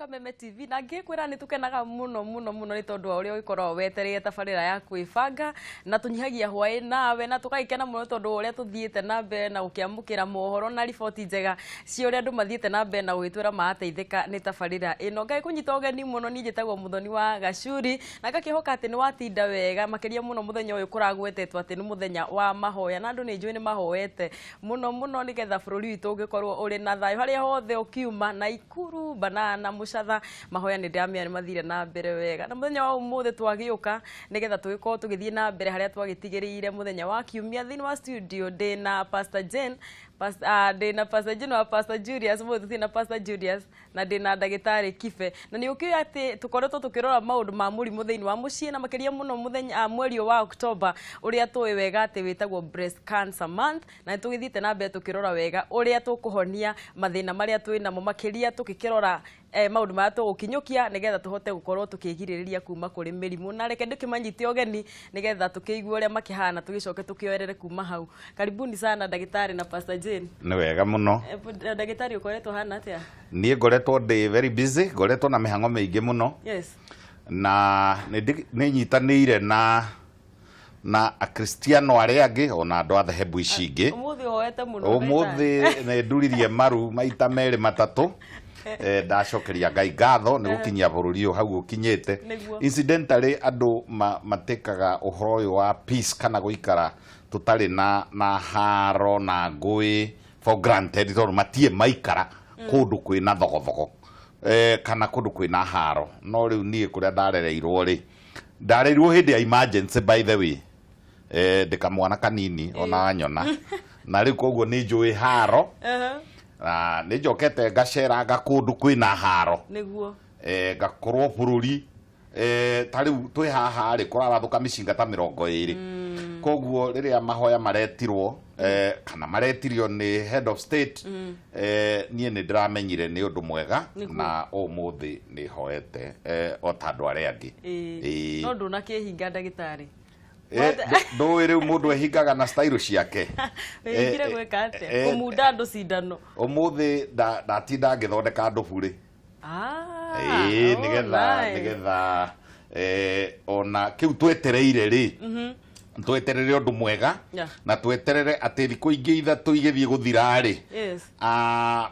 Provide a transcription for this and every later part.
Kameme TV na ngikwira ni tukenaga muno ni tondu uri ukorwo wetereire tabarira ya kwibanga na tunyihagia hwai nawe na tukaikena muno tondu uri tuthiite na mbere na ukiamukira mohoro na riboti njega cio uri andu mathiite na mbere na gwitwira maateithika ni tabarira ino ngai kunyita ugeni muno ni njitagwo Muthoni wa Gacuri na ngakihoka ati ni watinda wega makiria muno muthenya uyu kuragwetetwo ati ni muthenya wa mahoya na andu ni njui ni mahoete muno ni getha bururi witu ungikorwo uri na thayo haria hothe ukiuma na Ikuru Banana Mucatha mahoya ni ndamia ni mathire na mbere wega na muthenya wa umuthi twagiuka ni getha tugikorwo tugithie na mbere haria twagitigiriire muthenya wa kiumia thini wa studio ndina Pastor Jane ndina Pastor Jane wa Pastor Julius muthi na Pastor Julius na ndina ndagitari Kibe na ni ukiyo ati tukoretwo tukirora maundu ma murimu thini wa mucii na makiria muno muthenya mweri wa October uria tuwi wega ati witagwo breast cancer month na tugithite na mbere tukirora wega uria tukuhonia mathina maria twina mo makiria tukikirora maundu ma tugukinyukia nigetha tuhote gukorwo tukigiririria kuma kuri mirimu na reke ndikimanyite ogeni nigetha tukigwa uria makihana tugicoke tukioerere kuma hau. Karibuni sana ndagitari na Pastor Jane. Ni wega muno. Ndagitari ukoretwo hana atia? Nie ngoretwo ndi very busy, ngoretwo na mihango mingi muno. Yes. Na ni nyitanire na akristiano aria angi ona andu a thehebu ici ingi. Umuthi hoete muno. Umuthi ne nduririe maru maita meri matatu. Ndacokeria Ngai ngatho ni gukinyia bururi u hau ukinyite. Incidentally andu matekaga uhoro uyu wa peace kana guikara tutari na haro na ngui for granted tondu matie maikara kundu kwina thogothogo kana kundu kwina haro no riu nie kuria ndarereirwo ri ndarereirwo hindi ya emergency by the way ndikamwana kanini ona anyona na riu koguo ni njui haro na ni njokete ngacera gakundu kwina haro niguo ngakorwo bururi tariu twi haha ri kurarathuka micinga ta 20 koguo riria mahoya maretirwo kana maretirio ni head of state nie ni ndiramenyire ni undu mwega na umuthi ni hoete o tandu aria angi no nduna kihinga ndagitari do ire mundu ehingaga na style ciake ngire gweka ate kumunda andu cindano umuthi ndatinda ngithondeka andu buri nigetha ona kiu twetereire ri tweterere undu mwega na tweterere ati thiku ingi ithatu igithie guthira ri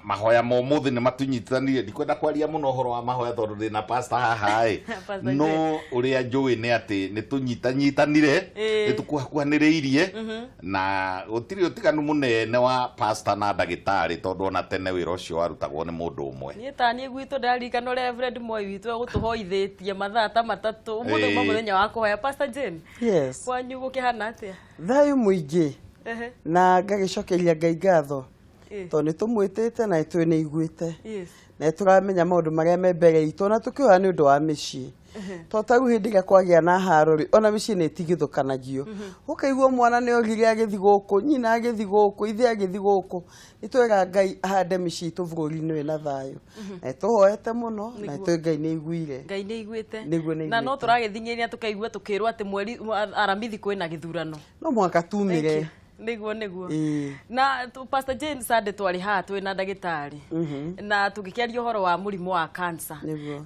mahoya mo muthi ni matunyitithanire ndikwenda kwaria muno horo wa mahoya tondu ndina pastor haha no uria njui ni ati ni tunyitanyitanire ni tukuhakuhaniriirie na utiri utiganu munene wa pastor na ndagitari tondu ona tene wira ucio warutagwo ni mundu umwe ni tani gwitu ndarikano Reverend Moi witu gutuhoithitie mathaa ta matatu umuthi muthenya wa kuhoya Pastor Jane. Yes. Kwanyu kihana atia? Thayu muingi na ngagicokeria Ngai ngatho to ni tumwitite na itwe ni iguite na turamenya maundu maria me mbere itu na tukihoya ni undu wa micii to tagu hindi ga kwagia na harori ona micii ni tigithukanagio ukaigua mwana ni ogire agithi guku nyina agithi guku ithe agithi guku itwega Ngai ahande micii tu bururi-ini wina thayu na tuhoete muno na itwe Ngai ni iguire Ngai ni iguite na no turagithinyiria tukaigua tukirwo ati mweri aramithi kwina githurano no mwaka tumire niguo na Pastor Jane Sade twari ha twina ndagitari na tugikiaria uhoro wa murimu wa cancer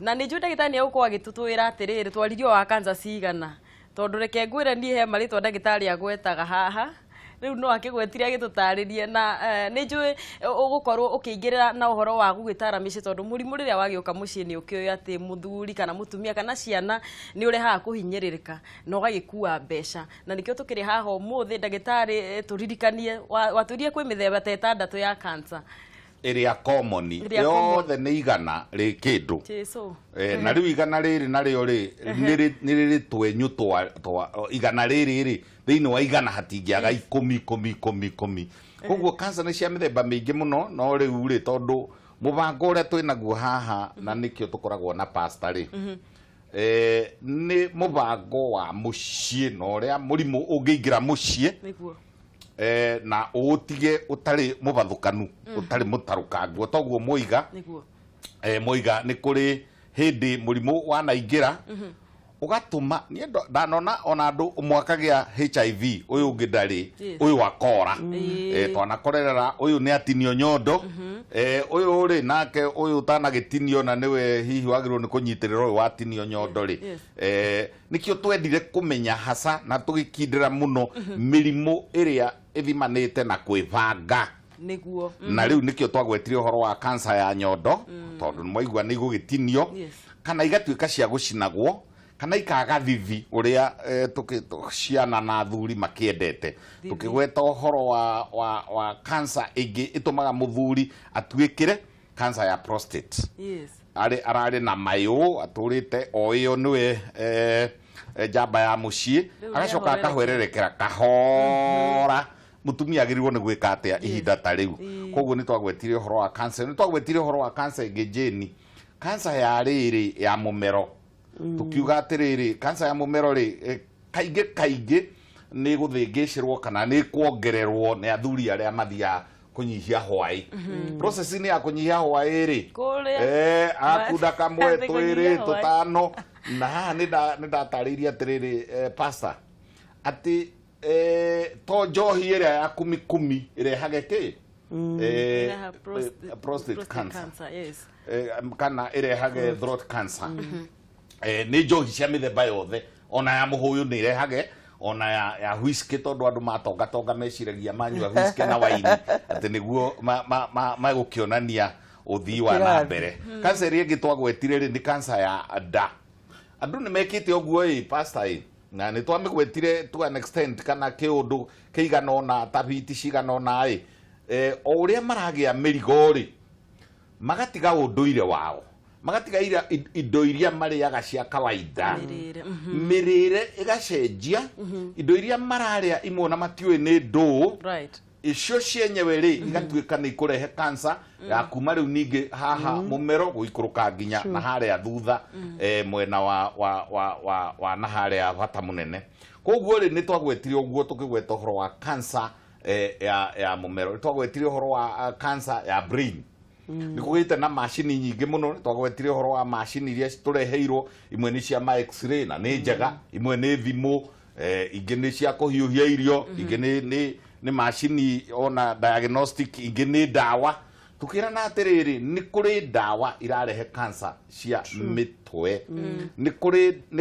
na ni njui ndagitari ni uko agitutwira atiriri twaririo wa cancer cigana tondu reke ngwire ni he mari twa ndagitari agwetaga haha riu no akigwetire agitutaririe na ni njui ugukorwo ukiingirira na uhoro wa gugitara mici tondu murimu riria wagiuka mucii ni ukioyo ati muthuri kana mutumia kana ciana ni uri ha kuhinyiririka no gagikua mbeca na nikio tukiri haha umuthi ndagitari turirikanie waturie kwi mithemba ta 6 ya cancer iria common yothe ni igana ri kindu na riu igana riri nario ri ni riri twenyu twa igana riri thiini wa igana hatingiaga 10 koguo cancer ni cia mithemba mingi muno no riu ri tondu mubango uria twinaguo haha na nikio tukoragwo na pastor ri ni mubango wa mucii no uria murimu ungiingira mucii na utige utari mubathukanu utari mutarukangu toguo muiga muiga ni kuri hindi murimu wanaingira ugatuma ni ndanona ona andu mwakagia HIV uyu ungi ndari uyu wakora twana korerera uyu ni atinio nyondo uyu ri nake uyu utanagitinio na niwe hihi wagirwo ni kunyitirira uyu watinio nyondo ri nikio twendire kumenya hasa na tugikindira muno mirimo iria ithimanite na kwibanga niguo na riu nikio twagwetire horo wa cancer ya nyondo tondu mwaigua ni gugitinio kana igatuika cia gucinagwo kana ikaga thithi uria ciana na thuri makiendete tukigweta horo wa cancer ingi itumaga muthuri atuikire cancer ya prostate arari na mayo aturite o iyo niwe jamba ya mucii agacoka akahwererekera kahora mutumia agirirwo ni gwika atia ihinda ta riu koguo ni twagwetire horo wa cancer ni twagwetire horo wa cancer ingi jeni cancer ya riri ya mumero tukiuga atiriri cancer ya mumero ri kaingi ni guthingicirwo kana ni kuongererwo ni athuri aria mathia kunyihia hwai process ni ya kunyihia hwai ri akunda kamwe twiri tutano na ni ndatariria atiriri pastor ati to njohi iria ya kumi irehage ki prostate cancer kana irehage throat cancer ni njohi cia mithemba yothe ona ya muhuyu ni irehage ona ya whisky tondu andu matonga meciragia manyua whisky na waini ati niguo magukionania uthii wa na mbere cancer iri ingi twagwetire ri ni cancer ya nda andu ni mekite oguo pastor na ni twamigwetire to an extent kana kiundu kiigana ona tabiti cigana ona o uria maragia mirigo ri magatiga unduire wao magatiga indo iria mariaga cia kawaida mirire igacenjia indo iria mararia imwe na matiwe ni ndu icio cienyewe ri igatuika ni kurehe cancer ya kuma riu ningi haha mumero guikuruka nginya na haria thutha mwena wa na haria bata munene koguo ri ni twagwetire oguo tukigweta horo wa cancer ya mumero twagwetire horo wa cancer ya brain nikugite na machine nyingi muno twagwetire horo wa machine iria tureheirwo imwe ni cia ma x-ray na ni njega imwe ni thimu ingi ni cia kuhiuhia irio ingi ni machine ona diagnostic ingi ni dawa tukira na atiriri ni kuri dawa irarehe cancer cia mitwe ni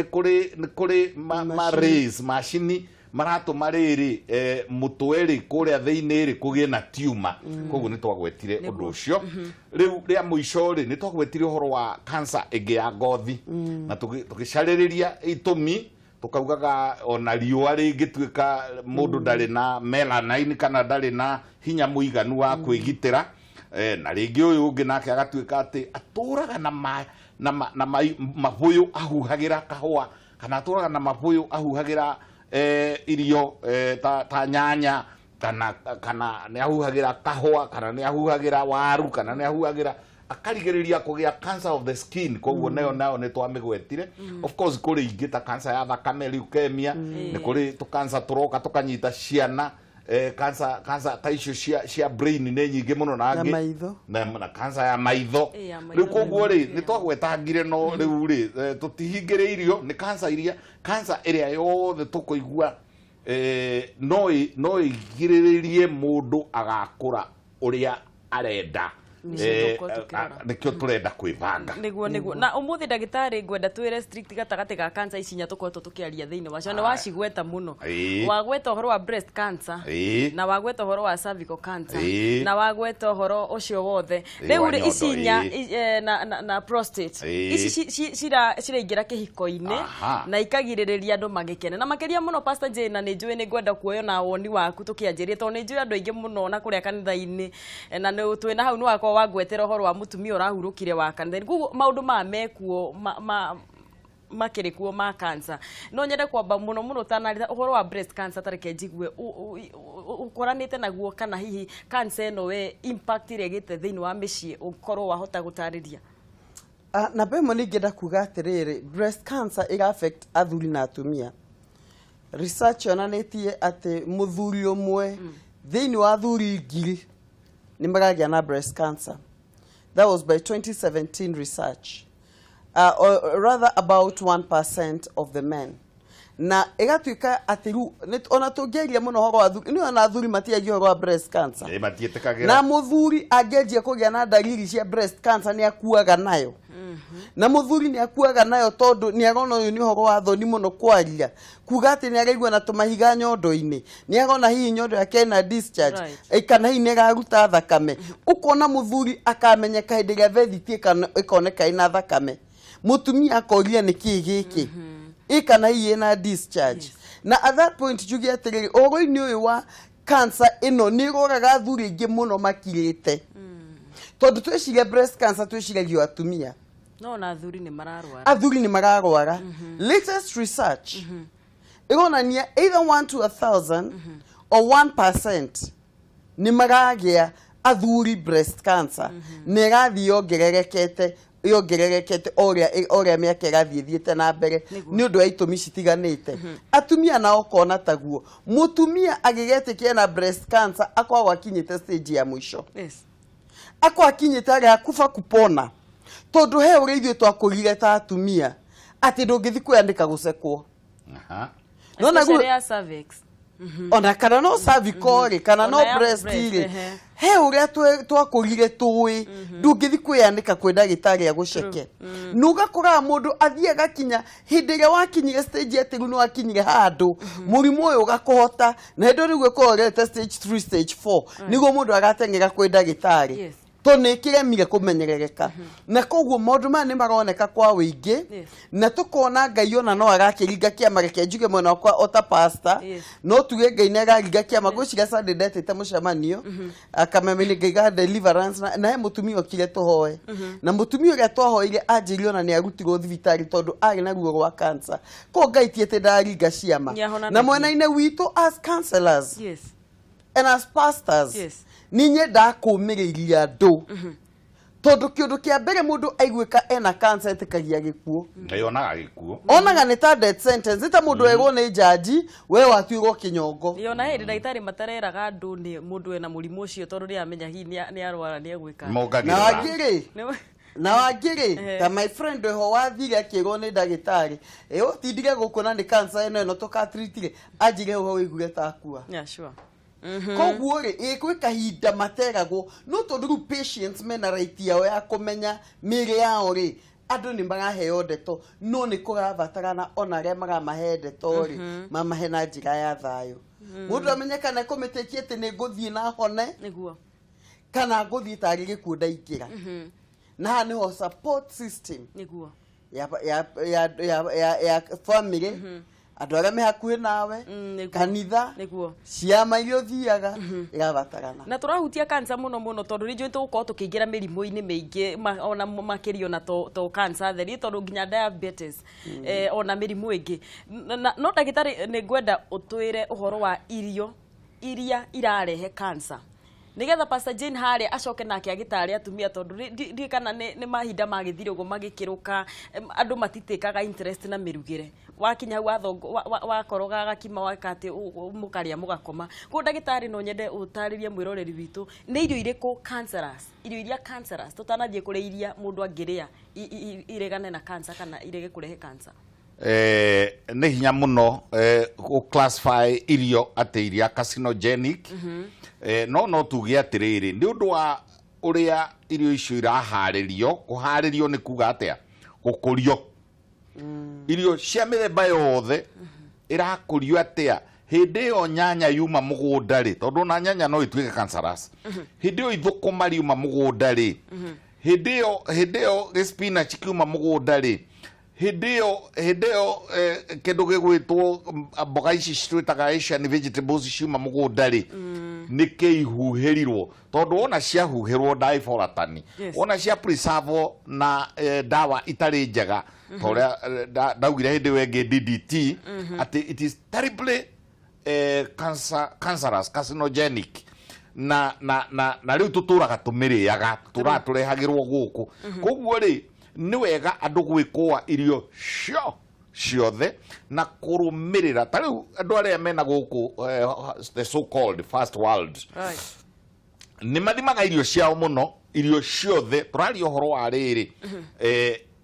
kuri ma raise machine marato mariri mutweri kuria thiini ri kugie na tumor koguo ni twagwetire undu ucio riu ria muico ri ni twagwetire horo wa cancer ege ya ngothi na tukicariria itumi tukaugaga ona riua ringituika mundu ndari na melanin kana ndari na hinya muiganu wa kwigitira na ringi uyu ungi nake agatuika ati aturaga na mabuyu ahuhagira kahua kana aturaga na mabuyu ahuhagira irio ta nyanya kana ni ahuhagira kahua kana ni ahuhagira waru kana ni ahuhagira akarigiriria kugia cancer of the skin koguo nayo ni twamigwetire of course kuri ingi ta cancer ya thakame leukemia ni kuri tu cancer turoka tukanyita ciana cancer ta icio cia brain ni nyingi muno na ngi na cancer ya maitho riu koguo ri ni twagwetangire no riu ri tutihingiriirio ni cancer iria yothe tukuigua no igiriririe mundu agakura uria arenda nikio turenda kwibanga niguo na umuthi ndagitari ngwenda twire strict gatagati ga cancer icinya tukoretwo tukiaria thiini wacio na wacigweta muno wagweta horo wa breast cancer na wagweta horo wa cervical cancer na wagweta horo ucio wothe riu icinya na prostate ici ciraingira kihiko-ini na ikagiririria andu magikene na makeria muno pastor Jane ni njui ni ngwenda kuoyo na woni waku tukianjirie to ni njui andu aingi muno na kuria kanitha-ini na ni twina hau ni wako wagwetera horo wa mutumia urahurukire wa kanitha gugu maundu ma mekuo makirikuo ma cancer no nyende kwamba muno tanarita horo wa breast cancer tareke njigwe ukoranite naguo kana hihi cancer no we impact iregite thiini wa micii ukorwo wahota gutariria na bemo ningenda kuga atiriri breast cancer iga affect athuri na atumia research yonanitie ati muthuri umwe thiini wa athuri ngiri ni magagia na breast cancer. That was by 2017 research. or rather about 1% of the men. Na egatuika atiru ona tungeria muno horo athuri ni ona athuri matiagia horo wa breast cancer na muthuri angeria kugia na dalili cia breast cancer ni akuaga nayo na muthuri ni akuaga nayo tondu ni agona uyu ni horo wa thoni muno kwaria kuga ati ni araigwa na tumahiga nyondo-ini ni agona hihi nyondo yake na discharge kana hihi ni garuta thakame ukona muthuri akamenyeka hindi ria vethi ikoneka ina thakame mutumia akoria ni ki giki ikana iye na discharge na at that point jugi atiriri oro-ini uyu wa cancer ino ni roraga athuri ingi muno makirite tondu twiciria breast cancer twiciragio atumia no na athuri ni mararwara latest research ironania either 1 to 1000 or 1% ni maragia athuri breast cancer nerathi yongererekete oria miaka gathiethiete na mbere ni undu wa itumi citiganite atumia nao kona taguo mutumia agigetikia na breast cancer akwa akinyite stage ya mwisho akwa akinyite aga kufa kupona tondu he uri ithuĩ twakũrire ta atumia ati ndũngĩthi kwandĩka gũcekwo nona guo cervix ona kana no cervical kana no breast he uria twakũrire tũĩ ndũngĩthi kwandĩka kwĩ ndagĩtarĩ agũceke nugakora mũndũ athiĩ gakinya hĩndĩ ĩrĩa wakinyire stage ati no akinyire handũ mũrimũ ũyũ ũgakũhota na hĩndĩ rĩu gũkorete stage 3 stage 4 niguo mũndũ agateng'era kwĩ ndagĩtarĩ tone kiremire kumenyerereka na koguo maundu ma ni maroneka kwa wingi na tukona Ngai ona no agakiringa kiama reke njuge mwena kwa ota pastor no tuge Ngai ne agaringa kiama gwiciria Sunday ndetete mucemanio akamemeni Ngai ga deliverance na he mutumia okire tuhoe na mutumia uria twahoire anjiri ona ni arutirwo thibitari tondu ari na ruo rwa cancer ko Ngai tiete ndaringa ciama na mwena-ine witu as counselors and as pastors ninye ndakumiriria andu tondu kiundu kia mbere mundu aiguika ena cancer etikagia gikuo onaga gikuo onaga ni ta death sentence ta mundu ego ni jaji we watuirwo kinyongo yona hindi ndagitari matareraga andu ni mundu ena murimu ucio tondu ri amenya hi ni arwara ni egwika na wagiri ta my friend ho wathire akirwo ni ndagitari utindige gukuna ni cancer eno tukatritire ajire ho wigure ta akua sure koguo ri ikwe kahinda materagwo no tondu patients mena right yao ya kumenya miri yao ri andu ni maraheo ndeto no ni kurabatarana ona ria maramahe ndeto ri mamahe na njira ya thayo mundu amenyekana komitekie ati ni nguthii na hone niguo kana nguthii tari gikuo ndaikira na niho support system niguo ya family andu aria me hakuhi nawe kanitha ciama iria thiaga irabatarana na turahutia cancer muno tondu rinjo tugukorwo tukiingira mirimu-ini mingi ona makirio na to cancer theri tondu nginya diabetes ona mirimu ingi no ndagitari ni ngwenda utwire uhoro wa iria irarehe cancer nigetha Pastor Jane Hare acoke nake agitari atumia tondu ndi kana ni mahinda magithire ugo magikiruka andu matitikaga interest na mirugire wakinya wakoroga gakima wakati mukaria mugakoma ko ndagitari no nyende utaririe mwiroreri witu ni irio iriku cancerous irio iria cancerous tutanathie kuriiria mundu angiria iregane na cancer kana irege kurehe cancer ni hinya muno ku classify irio ati iria carcinogenic no tuge atiriri ni undu wa uria irio icio iraharirio kuharirio ni kuga atia gukurio irio cia mithemba yothe irakurio atia hindi yo nyanya yuma mugunda ri tondu na nyanya no ituike cancerous hindi yo ithukuma riuma mugunda ri hindi yo spinach kiuma mugunda ri hindi yo kindu gigwitwo mboga ici citwitaga Asian vegetables ciuma mugunda ri ni kihuhirirwo tondu ona ciahuhirwo daiforatani ona cia preserve na dawa itari njega toria ndaugire hindi wenge DDT ati it is terribly cancerous carcinogenic na riu tuturaga tumiriaga turaturehagirwo guku koguo ri ni wega andu gwikwa irio ciothe na kurumirira tariu andu aria mena guku the so called first world ni mathimaga irio ciao muno irio ciothe turaria uhoro wa riri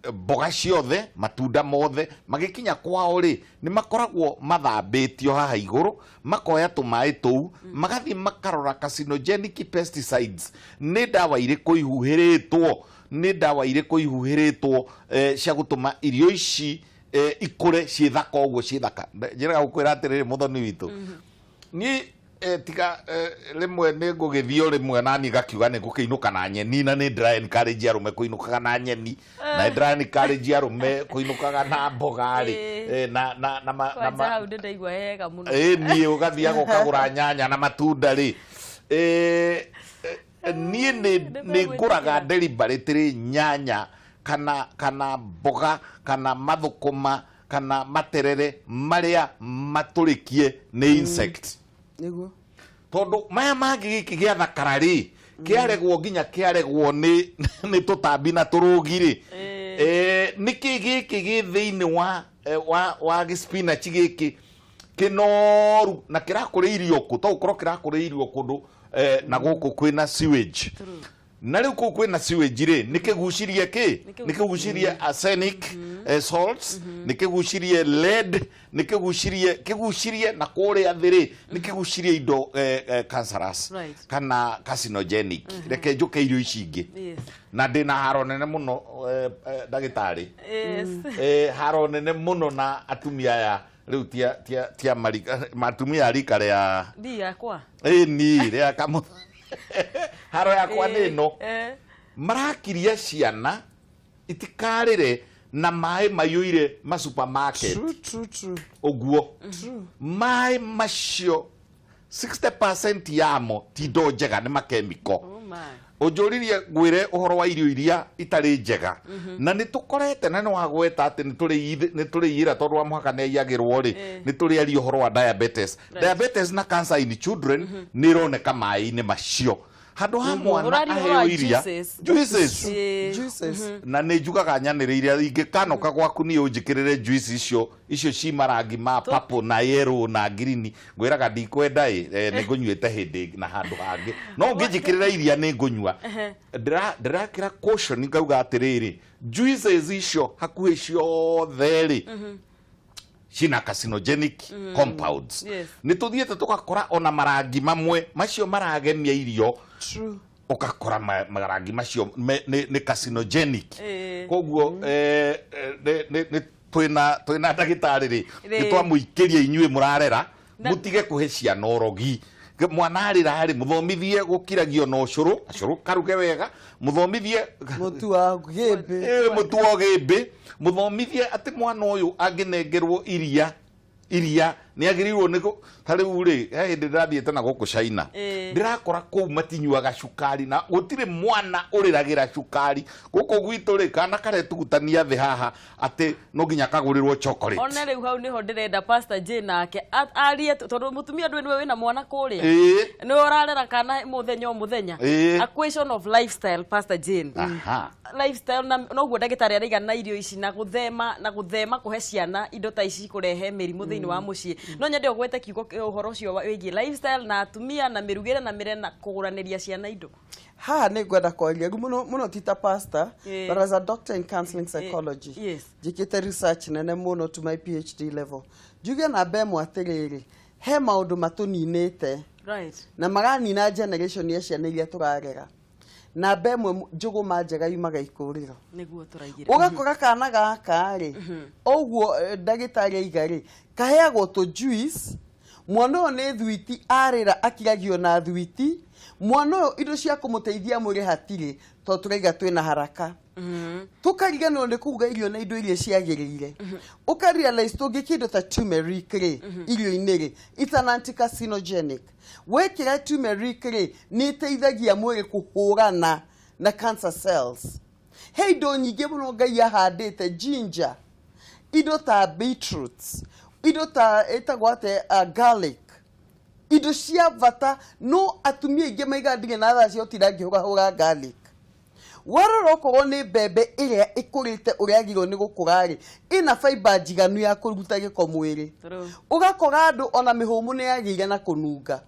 mboga ciothe matunda mothe magikinya kwao ri ni makoragwo mathambitio haha iguru makoya tumai tuu magathi makarora carcinogenic pesticides ni dawa iriku ihuhiritwo ni dawa iriku ihuhiritwo cia gutuma irio ici ikure ciithaka uguo ciithaka njiraga gukwira atiriri muthoni witu ni tiga rimwe ni ngugithio rimwe nani gakiuga ni ngukiinuka na nyeni na ni dry encourage arume kuinukaga na nyeni na dry encourage arume kuinukaga na mboga ri na hau ndaigua hega muno ni ugathiaga ukagura nyanya na matunda ri ni nguraga deliberately nyanya kana mboga kana mathukuma kana materere maria maturikie ni insect niguo tondu maya mangi giki gia thakara ri kiaregwo nginya kiaregwo ni tutambi na turugiri niki giki gi thiini wa spinach giki kinoru na kirakure irio ku to ukoro kirakure irio kundu na guku kwina sewage na riu ku kwina sewage ri nikigucirie nikigucirie arsenic salts nikigucirie lead nikigucirie na kuria thiri nikigucirie indo cancerous kana carcinogenic reke njuke irio ici ingi na ndina haro nene muno ndagitari haro nene muno na atumia ya riu tia matumia rika ria ndia kwa ni ria kamu haro yakwa nino marakiria ciana itikarire na mai mayuire ma supermarket true oguo mai macio 60% yamo tindo njega ni makemiko ujuririe gwire uhoro wa irio iria itari njega na nitukorete na no agweta ati nituriira tondu wa muhaka ne yagirwo ri nituriari uhoro wa diabetes na cancer in children nironeka mai-ini macio handu ha mwana aheo iria juices na ne njugaga nyaniriria ingikanoka gwaku ni unjikirire juice icio ci marangi ma purple na yellow na green ngwiraga ndikwenda ni ngunyuite hindi na handu hangi no ngijikirira iria ni ngunyua ndirakira caution ngauga atiriri juices icio hakuhi ciothe ri cina carcinogenic compounds ni tuthiete tukakora ona marangi mamwe macio maragenia irio ukakora marangi macio ni carcinogenic koguo ni twina ndagitari ri nitwamuikiria inyue murarera mutige kuhe ciana urogi mwana arira ri muthomithie gukiragio na ucuru karuge wega muthomithie mutu wa gimbi muthomithie ati mwana uyu anginengerwo iria ni agirirwo ni tariu ri hindi ndirathiete na guku China ndirakora kuu matinyuaga cukari na gutire mwana uriragira cukari guku gwitu ri kana karetugutania thi haha ati no nginya kagurirwo chocolate ona riu hau niho ndirenda Pastor J nake arie tondu mutumia ndwe niwe wina mwana kuria ni urarera kana muthenya a question of lifestyle Pastor J lifestyle no gwo ndagitari ariga na irio ici na guthema kuhe ciana indo ta ici kurehe mirimu thiini wa mucii no nyende ogwete kiugo uhoro cio wigi lifestyle na atumia na mirugire na mirena kuguraniria ciana indo ha ni gwenda kwaria muno tita pastor but as a doctor in counseling psychology jikite research nene muno to my PhD level juge na bemo atiriri he maundu matuninite na maganina generation ya ciana iria turarera na bemwe njuguma njega yumaga ikuriro niguo turaigira ugakora kana gaka ri oguo ndagitari igari kaheagwo to juice mwana ne thwiti arira akiragio na thwiti mwana indo cia kumuteithia mwiri hatiri to turaiga twina haraka tukariganwo ni kuga irio na indo iria ciagirire ukarealize tungikindo ta turmeric ri irio iniri it's an anti-carcinogenic wekira turmeric ri ni teithagia mwiri kuhurana na cancer cells hey do nyige muno ngai ahandite ginger indo ta beetroots indo ta etagwate garlic indo cia vata no atumia inge maiga ndige na tha cio tirangi hura garlic waroroko ni bebe iria ikurite uriagirwo ni gukurari ina fiber njiganu ya kuruta giko mwiri ugakora andu ona mihumu ni yagiire na kununga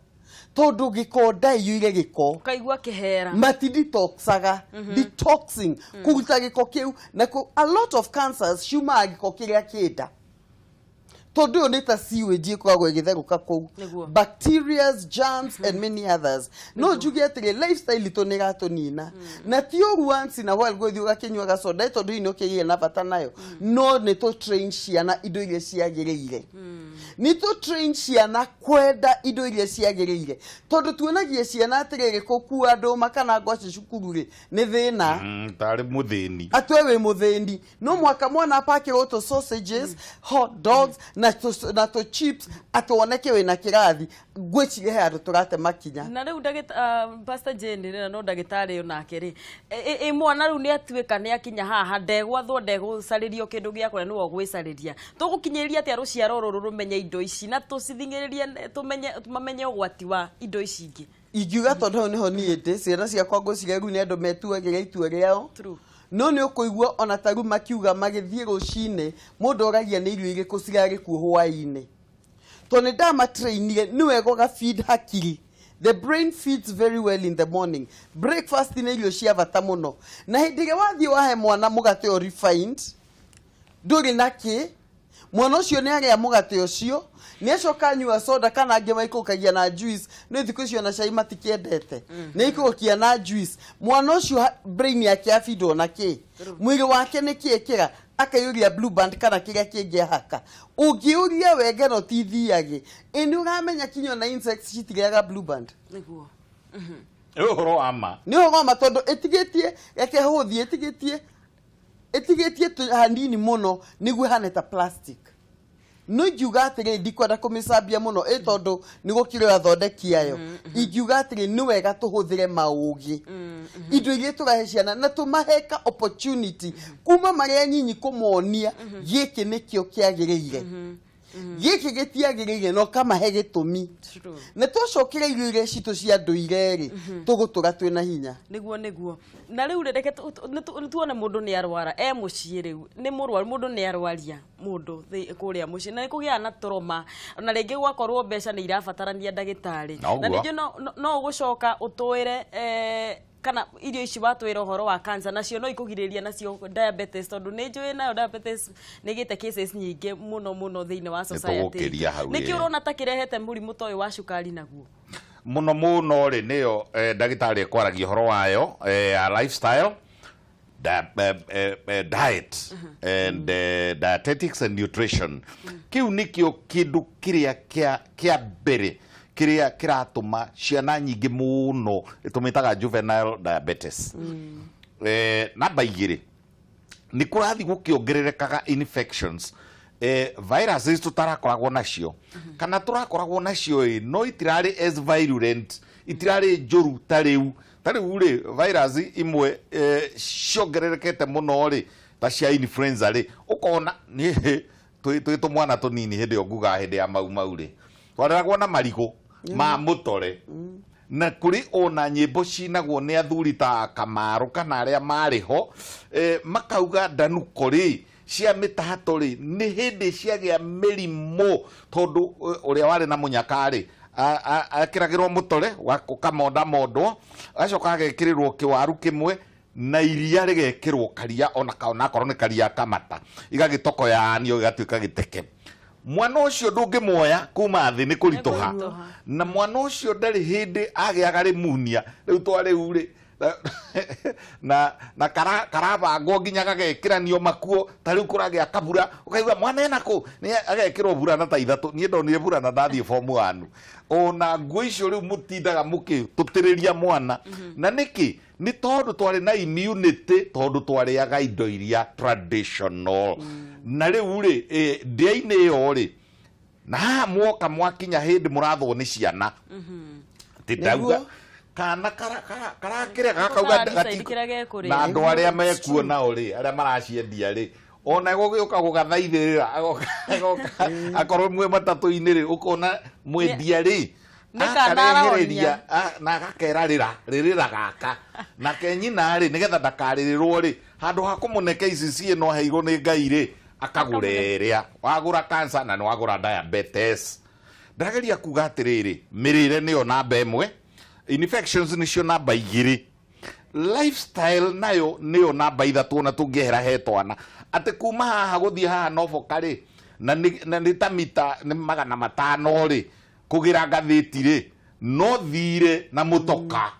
tondu giko ndaiyo giko kaigua kihera mati detoxaga detoxing kuruta giko kiu na a lot of cancers ciumaga giko kiria kienda tondu ni ta sewage ikoragwo igitherũka kũu bacteria, germs and many others no njuge atĩrĩ lifestyle itu nĩ gatũnina na ti ũru once in a while gũthiĩ ũgakĩnyua gacoda tondu ino kĩgĩe na bata nayo no nĩ tũ train ciana indo iria ciagĩrĩire nĩ tũ train ciana kwenda indo iria ciagĩrĩire tondu tuonagia ciana atĩrĩrĩ kũkua andũ makana ngwaci cukuru rĩ nĩ thĩna tarĩ mũthĩni atwe wĩ mũthĩni no mwaka mwana apakĩrwo tũ sausages hot dogs na to chips atuoneke wina kirathi gwicire he andu turate makinya na riu Pastor Jane na no ndagitari onake ri mwana riu ni atuika ni akinya haha ndegwathwo ndegusaririo kindu gia kore niwo gwisariria tugukinyiria ati ruciaro ruru rumenye indo ici na tucithingiririe tumenye ugwati wa indo ici ingi ingiuga tondu niho nie ndi ciana ciakwa ngũciga riu ni andu metuagĩra itua rĩao no nĩ ũkũigua ona taru makiuga magĩthiĩ rũcinĩ mũndũ oragia nĩ irio irĩkũ cirarĩ kuo hwaĩ-inĩ to nĩ ndamatrainire nĩ wega ũgafeed hakiri. The brain feeds very well in the morning. Breakfast nĩ irio cia bata mũno na hĩndĩ ĩrĩa wathiĩ wahe mwana mũgate o refined ndũrĩ na kĩ mwana ũcio nĩ arĩa mũgate ũcio nĩ acoka nyua soda kana angĩ maikũkagia na juice nĩ thikũ icio na cai matikiendete nĩ ikũkia na juice mwana ũcio brain yake afeedwo na kĩ mwĩrĩ wake nĩ kĩekĩra akayuria blue band kana kĩrĩa kĩngĩ haka ũngĩuria wenge no tithiage nĩ ũramenya kinyo na insects citigĩaga blue band nĩguo ũhoro ama nĩ ũhoro ma tondũ ĩtigĩtie reke hũthie ĩtigĩtie hanini mũno nĩguo hane ta plastic no ingiuga atĩrĩ ndikwenda kũmĩcambia mũno tondu nĩ gũkĩrĩ athondeki ayo ingiuga atĩrĩ nĩ wega tũhũthĩre maũgĩ indo iria tũrahe ciana na tũmaheka opportunity kuma marĩa nyinyi kũmonia gĩkĩ nĩkĩo kĩagĩrĩire gĩkĩ gĩtiagĩrĩire no kamahe gĩtũmi na tũcokere irio iria citũ cia ndũire rĩ tũgũtũra twĩna hinya nĩguo na rĩu reke tuone mũndũ nĩ arwara mũciĩ rĩu nĩ mũrwaru mũndũ nĩ arwaria mũndũ kũrĩa mũciĩ na nĩkũgĩa na trauma na rĩngĩ gwakorwo mbeca nĩ irabatarania ndagĩtarĩ na nĩngĩ no ũgũcoka ũtũĩre kana irio ici watwira horo wa cancer nacio no ikugiriria nacio diabetes tondu ni njui nayo diabetes ni gite cases nyingi muno thiine wa society niki urona ta kirehete murimu toyo wa cukari naguo muno ri niyo ndagitari kwaragia horo wayo lifestyle diet and dietetics and nutrition kiu nikio kindu kiria kia mbere kiria kiratuma ciana nyingi muno itumitaga juvenile diabetes namba igiri ni kurathi gukiongererekaga infections viruses tutarakoragwo nacio kana turakoragwo nacio no itirari as virulent itirari njuru tariu ri virus imwe ciongererekete muno ri ta cia influenza ri ukona ni twitu mwana tunini hindi yo nguga hindi ya mau ri twaragwo na marigo ma mutore na kuri ona nyimbo cinagwo ni athuri ta Kamaru kana aria mariho makauga ndanuko ri cia mitahato ri ni hindi ciagia mirimo tondu uria wari na munyaka ri akiragirwo mutore ukamonda mondwo acoka agekirirwo kiwaru kimwe na iria rigekirwo karia ona korwo ni karia kamata igagitokoyanio igatuika giteke mwana ucio ndungimwoya kuma thi ni kuritoha na mwana ucio ndari hindi agiaga rimunia riu twariu ri na karabangwo nginya gagekiranio makuo tariu kuragia kabura ukaigua mwana enako ni agekirwo burana ta ithatu ni ndonire burana ndathie form 1 ona nguo icio riu mutindaga mukitutiriria mwana na niki ni tondu twari na immunity tondu twariaga indo iria traditional na riu ri ndei-ini yo ri na mwoka mwakinya hindi murathwo ni ciana tindauga kana karakire gakauga na andu aria mekuona uri aria maraciendia ri ona gũgĩũka gũgathaithĩrĩra akorwo mwe matatu-inĩ rĩ ukona mwendia rĩ akarehereria na agakerarĩra rĩrĩra gaka na kenyina rĩ nĩgetha ndakarĩrĩrwo rĩ handũ ha kũmũneke ici no heirwo nĩ Ngai rĩ akagũra ĩrĩa wagũra cancer na nĩ wagũra diabetes ndageria kuga atiriri mirire niyo namba imwe, infections nicio namba 2, lifestyle nayo niyo namba 3 na tungihera he twana ati kuma haha guthie haha noboka ri na ni ta mita ni 500 ri kugira ngathiti ri no thire na mutoka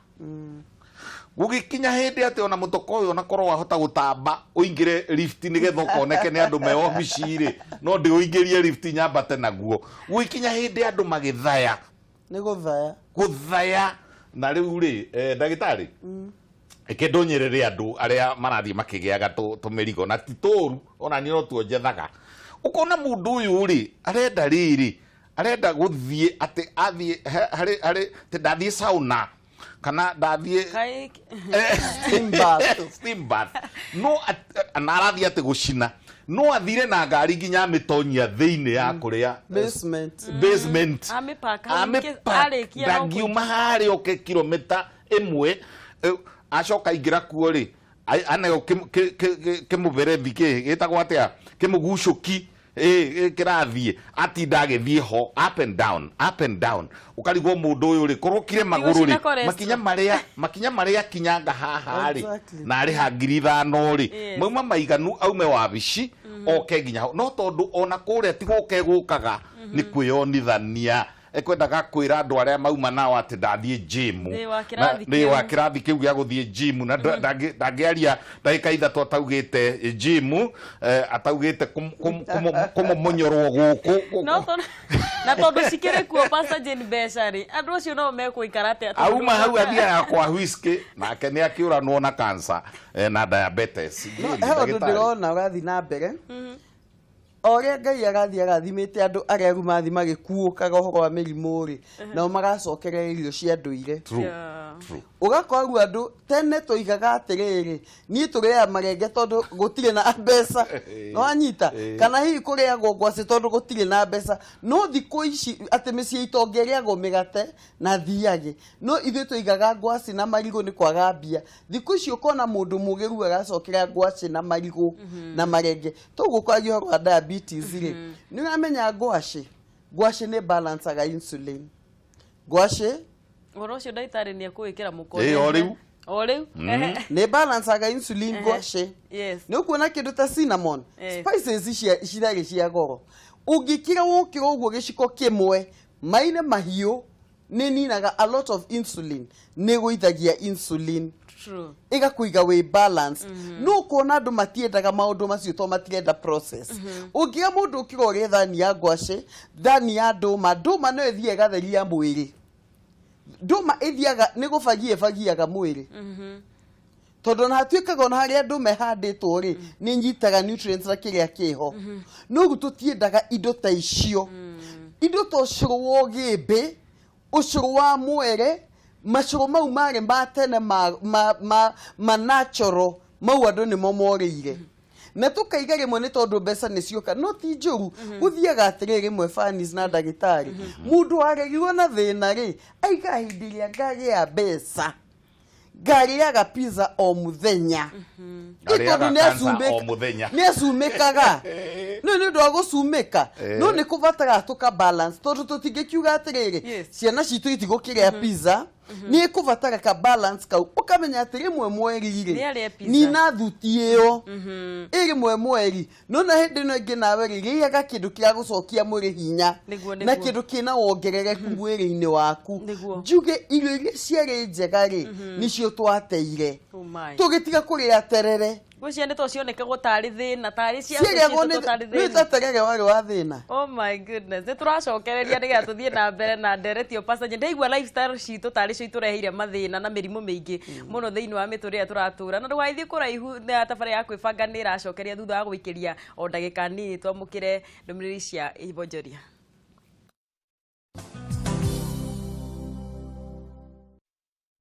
gugikinya hindi ati ona mutoka uyu ona korwo wahota gutamba uingire lift ni getha ukoneke ni andu me ofici ri no ndi uingirie lift nyambate naguo gugikinya hindi andu magithaya ni guthaya na riu ri ndagitari eke ndonyerere andu aria marathie makigiaga tumirigo na titoru ona ni no tuonjethaga ukona mundu uyu ri arenda riri arenda guthie ati athie hari ndathie sauna kana ndathie steam bath no anarathie ati gucina no athire na ngari nginya mitonyia thiini ya kuria basement ndagiuma hari oke kilomita 1 acoka ingira kuo ri anego kimuberethi gitagwo atia kimugucuki kirathie ati ndagithie ho up and down ukarigwo mundu uyu ri korokire maguru ri makinya maria kinyanga haha ri na ari ha 5,000 ri mauma maiganu aume wabici oke nginya no tondu ona kuria tiguke gukaga ni kwiyonithania ekwendaga kwira andu aria mauma nao ati ndathie gym ni wa kirathi kiu gya guthie gym na ndagiaria ndagika 3 ataugite gym ataugite kumumonyoro guku na tondu cikire kuo Pastor Jane Beshari andu acio no mekuikara atia auma hau athia kwa whiskey nake ni akiuranwo na cancer na diabetes he ndirona urathi na mbere oria Ngai agathimite andu areru mathi magikuukaga uhoro wa mirimu ri nao magacokerera irio cia nduire ugakora andu tene toigaga atiriri ni turia marenge tondu gutire na mbeca no anyita kana hihi kuria ngwacĩ tondu gutire na mbeca no thikũ ici ati mĩciĩ itongereagwo mĩgate na thiage no ithuĩ toigaga ngwacĩ na marigũ ni kwaga mbia thikũ ici ukona mundu mugiru agacokera ngwacĩ na marigũ na marenge tũgũkwagia uhoro wa diabetes ri ni uramenya ngwacĩ ni balanceaga insulin ngwacĩ Oro cio ndaitari ni akuikira mukoni o riu ni balanceaga insulin ngwacĩ ni ukuona kindu ta cinnamon spices cirari cia goro ungikira wukira uguo giciko kimwe maine mahiu ni ninaga a lot of insulin ni guithagia insulin igakuiga we balance no kuona andu matiendaga maundu macio to matirenda process ungiga mundu ukira uri thani ya ngwacĩ thani ya nduma no ithie gatheria mwiri nduma ithiaga ni gufagiaga mwiri tondu na hatuikaga ona haria andu mehanditwo ri ni nyitaga nutrients na kiria kiho no gututiendaga indo ta icio indo to curu wa gimbi ucuru wa mwere macuru mau mari matene ma natural mau andu ni momorire na tukaiga rimwe ni tondu mbeca ni cioka no ti njuru guthiaga atiri rimwe fanis na ndagitari mundu aregirwo na thina ri aiga hindi ria ngari ya mbeca ngari ya pizza o muthenya itondo ni asumikaga no ni ndo gusumika no ni kuvatara tuka balance tondu tutingikiuga atiriri ciana citu itigukira pizza ni kuvatara ka balance kau ukamenya atiri mweri ni na thuti iyo iri mweri no na hindi no ingi nawe riaga kindu kia gucokia mwiri hinya na kindu kina wongerereku mwiri-ini waku njuge irio iria ciari njega ri nicio twateire tugitiga kuria terere Guciane to cioneke gutari thina tari cia gutari thina ni taterere wari wa thina oh my goodness ni turacokereria niga tuthie na mbere na nderetio Pastor Jane ndaigua lifestyle citu tari cio itureheire mathina na mirimu mingi muno thiini wa miturire turatura na ndwaithie kuraihu na tabari ya kwibanga ni iracokeria thutha wa gwikiria o ndagika nini twamukire ndumiriri cia ibonjoria